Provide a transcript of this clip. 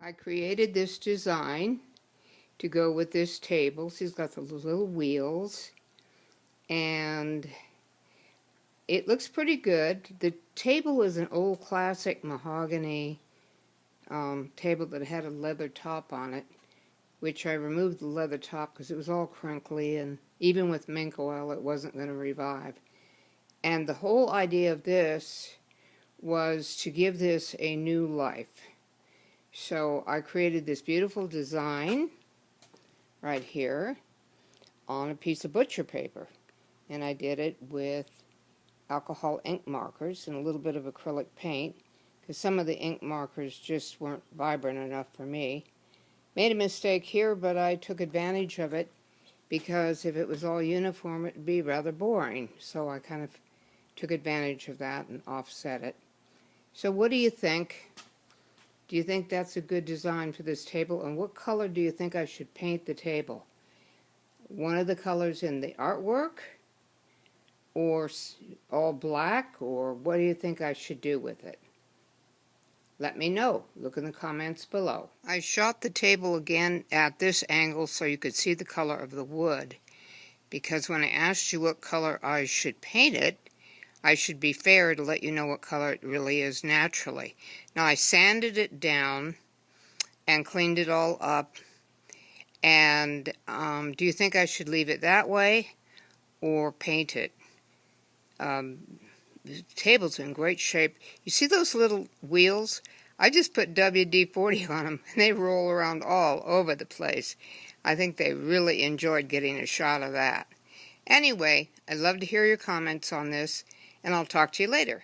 I created this design to go with this table. See, it's got the little wheels, and it looks pretty good. The table is an old classic mahogany table that had a leather top on it, which I removed the leather top because it was all crinkly, and even with mink oil it wasn't going to revive. And the whole idea of this was to give this a new life. So I created this beautiful design right here on a piece of butcher paper, and I did it with alcohol ink markers and a little bit of acrylic paint because some of the ink markers just weren't vibrant enough for me. Made a mistake here, but I took advantage of it because if it was all uniform it would be rather boring, so I kind of took advantage of that and offset it. So what do you think? Do you think that's a good design for this table? And what color do you think I should paint the table? One of the colors in the artwork? Or all black? Or what do you think I should do with it? Let me know. Look in the comments below. I shot the table again at this angle so you could see the color of the wood, because when I asked you what color I should paint it, I should be fair to let you know what color it really is naturally. Now I sanded it down and cleaned it all up, and do you think I should leave it that way or paint it? The table's in great shape. You see those little wheels? I just put WD-40 on them and they roll around all over the place. I think they really enjoyed getting a shot of that. Anyway, I'd love to hear your comments on this, and I'll talk to you later.